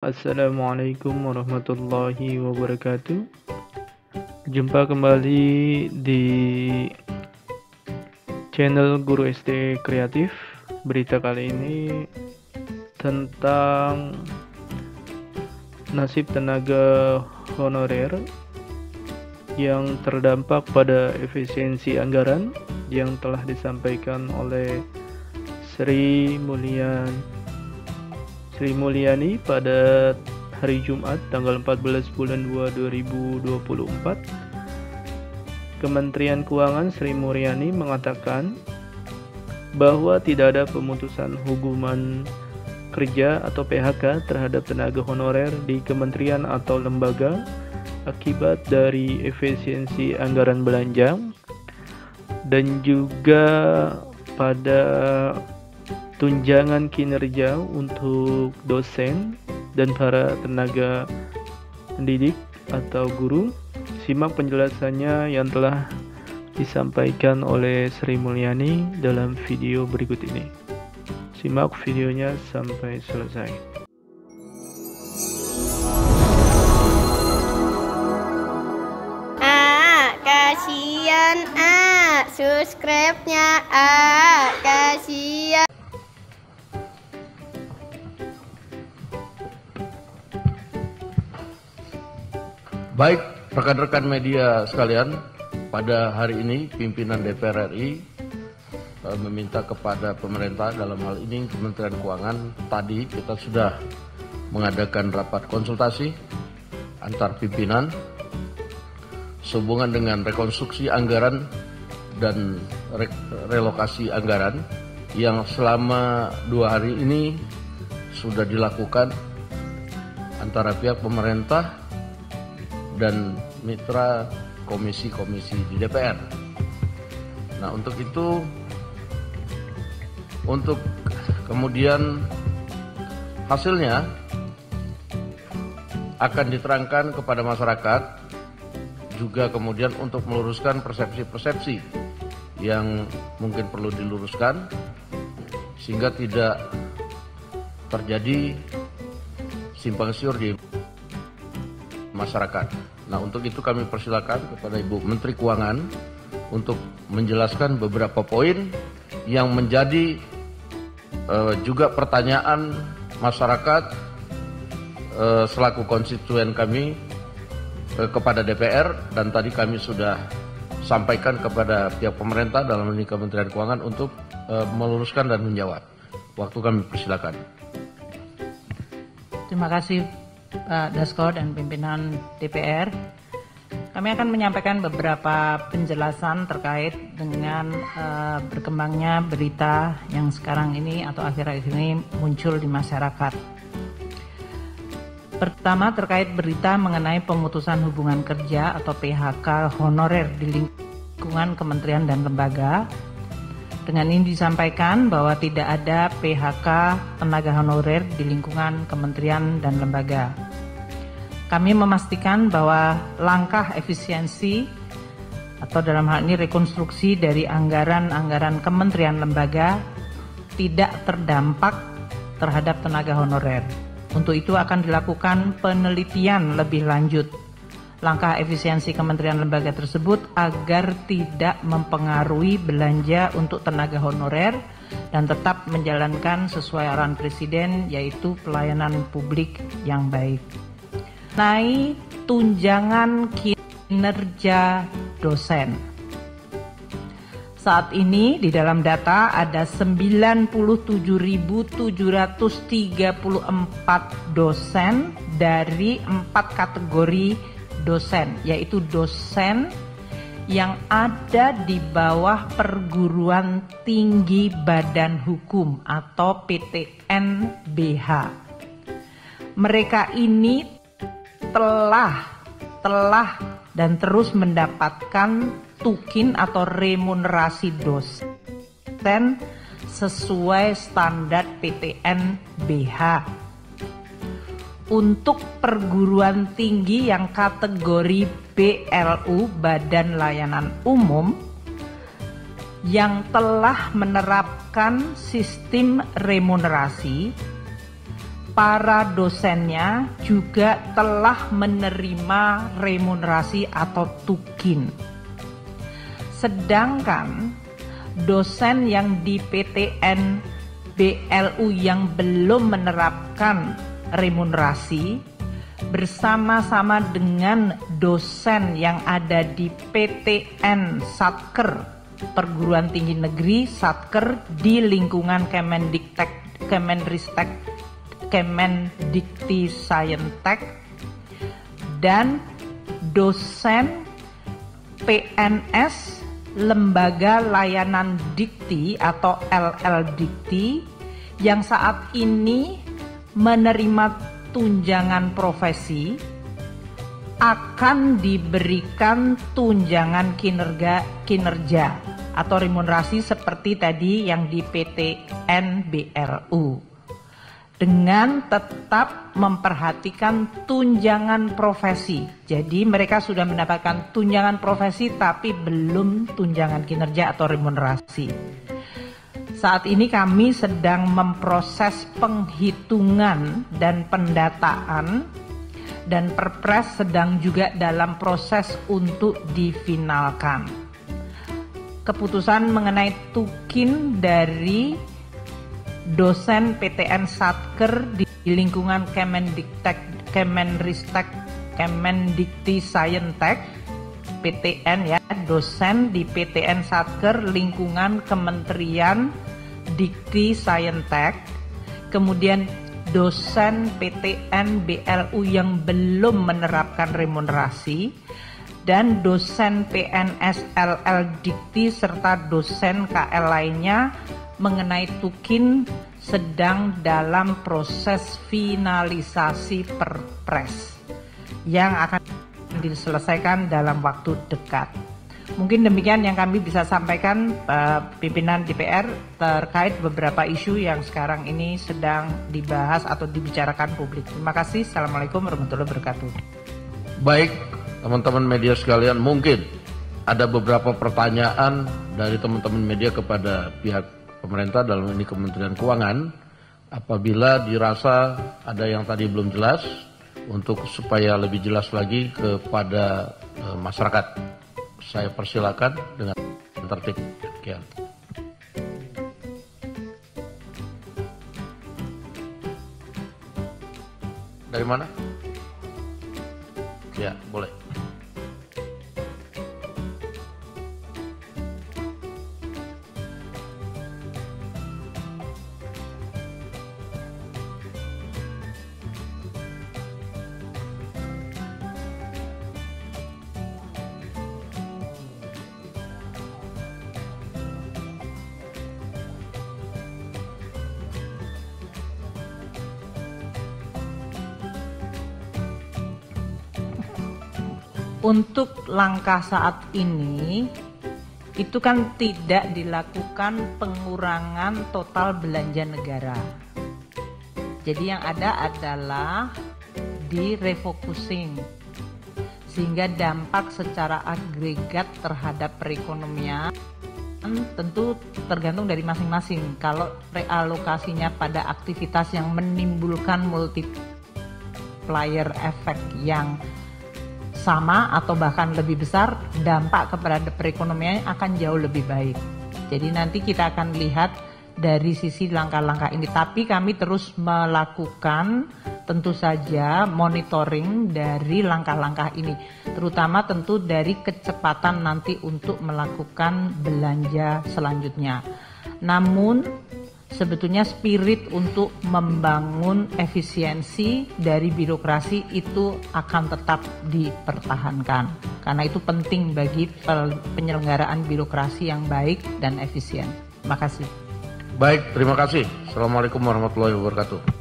Assalamualaikum warahmatullahi wabarakatuh. Jumpa kembali di channel Guru SD Kreatif. Berita kali ini tentang nasib tenaga honorer yang terdampak pada efisiensi anggaran yang telah disampaikan oleh Sri Mulyani pada hari Jumat tanggal 14 bulan 2 2024. Kementerian Keuangan Sri Mulyani mengatakan bahwa tidak ada pemutusan hubungan kerja atau PHK terhadap tenaga honorer di kementerian atau lembaga akibat dari efisiensi anggaran belanja, dan juga pada tunjangan kinerja untuk dosen dan para tenaga pendidik atau guru. Simak penjelasannya yang telah disampaikan oleh Sri Mulyani dalam video berikut ini. Simak videonya sampai selesai. Kasihan subscribe-nya kasihan. Baik, rekan-rekan media sekalian, pada hari ini pimpinan DPR RI meminta kepada pemerintah, dalam hal ini Kementerian Keuangan. Tadi kita sudah mengadakan rapat konsultasi antar pimpinan sehubungan dengan rekonstruksi anggaran dan relokasi anggaran yang selama 2 hari ini sudah dilakukan antara pihak pemerintah dan mitra komisi-komisi di DPR. Nah, untuk itu, untuk kemudian hasilnya akan diterangkan kepada masyarakat, juga kemudian untuk meluruskan persepsi-persepsi yang mungkin perlu diluruskan sehingga tidak terjadi simpang siur di masyarakat. Nah, untuk itu kami persilakan kepada Ibu Menteri Keuangan untuk menjelaskan beberapa poin yang menjadi juga pertanyaan masyarakat selaku konstituen kami kepada DPR, dan tadi kami sudah sampaikan kepada pihak pemerintah dalam ini Kementerian Keuangan untuk meluruskan dan menjawab. Waktu kami persilakan. Terima kasih Pak Dasko dan pimpinan DPR. Kami akan menyampaikan beberapa penjelasan terkait dengan berkembangnya berita yang sekarang ini atau akhir-akhir ini muncul di masyarakat. Pertama, terkait berita mengenai pemutusan hubungan kerja atau PHK honorer di lingkungan kementerian dan lembaga. Dengan ini disampaikan bahwa tidak ada PHK tenaga honorer di lingkungan kementerian dan lembaga. Kami memastikan bahwa langkah efisiensi atau dalam hal ini rekonstruksi dari anggaran-anggaran kementerian lembaga tidak terdampak terhadap tenaga honorer. Untuk itu akan dilakukan penelitian lebih lanjut langkah efisiensi kementerian lembaga tersebut agar tidak mempengaruhi belanja untuk tenaga honorer dan tetap menjalankan sesuai arahan Presiden, yaitu pelayanan publik yang baik. Naik tunjangan kinerja dosen. Saat ini di dalam data ada 97.734 dosen dari 4 kategori dosen, yaitu dosen yang ada di bawah perguruan tinggi badan hukum atau PTN-BH. Mereka ini telah dan terus mendapatkan tukin atau remunerasi dosen sesuai standar PTN-BH. Untuk perguruan tinggi yang kategori BLU, Badan Layanan Umum, yang telah menerapkan sistem remunerasi, para dosennya juga telah menerima remunerasi atau tukin. Sedangkan dosen yang di PTN BLU yang belum menerapkan remunerasi bersama-sama dengan dosen yang ada di PTN Satker Perguruan Tinggi Negeri Satker di lingkungan Kemendiktek, Kemenristek, Kemendikti-Sayentek, dan dosen PNS Lembaga Layanan Dikti atau LL Dikti yang saat ini menerima tunjangan profesi akan diberikan tunjangan kinerja atau remunerasi seperti tadi yang di PTN BLU dengan tetap memperhatikan tunjangan profesi. Jadi mereka sudah mendapatkan tunjangan profesi tapi belum tunjangan kinerja atau remunerasi. Saat ini kami sedang memproses penghitungan dan pendataan, dan Perpres sedang juga dalam proses untuk difinalkan. Keputusan mengenai tukin dari dosen PTN Satker di lingkungan Kemendiktek, Kemenristek, Kemendikti-Sayentek, PTN ya, dosen di PTN Satker lingkungan Kementerian Dikti-Sayentek, kemudian dosen PTN BLU yang belum menerapkan remunerasi, dan dosen PNS LL Dikti serta dosen KL lainnya mengenai tukin sedang dalam proses finalisasi Perpres yang akan diselesaikan dalam waktu dekat. Mungkin demikian yang kami bisa sampaikan pimpinan DPR terkait beberapa isu yang sekarang ini sedang dibahas atau dibicarakan publik. Terima kasih. Assalamualaikum warahmatullahi wabarakatuh. Baik, teman-teman media sekalian, mungkin ada beberapa pertanyaan dari teman-teman media kepada pihak pemerintah, dalam ini Kementerian Keuangan. Apabila dirasa ada yang tadi belum jelas, untuk supaya lebih jelas lagi kepada masyarakat, saya persilakan dengan tertib. Sekian. Dari mana? Ya, boleh. Untuk langkah saat ini, itu kan tidak dilakukan pengurangan total belanja negara. Jadi yang ada adalah direfocusing, sehingga dampak secara agregat terhadap perekonomian tentu tergantung dari masing-masing. Kalau realokasinya pada aktivitas yang menimbulkan multiplier effect yang sama atau bahkan lebih besar, dampak kepada perekonomian akan jauh lebih baik. Jadi nanti kita akan lihat dari sisi langkah-langkah ini. Tapi kami terus melakukan tentu saja monitoring dari langkah-langkah ini, terutama tentu dari kecepatan nanti untuk melakukan belanja selanjutnya. Namun sebetulnya spirit untuk membangun efisiensi dari birokrasi itu akan tetap dipertahankan, karena itu penting bagi penyelenggaraan birokrasi yang baik dan efisien. Terima kasih. Baik, terima kasih. Assalamualaikum warahmatullahi wabarakatuh.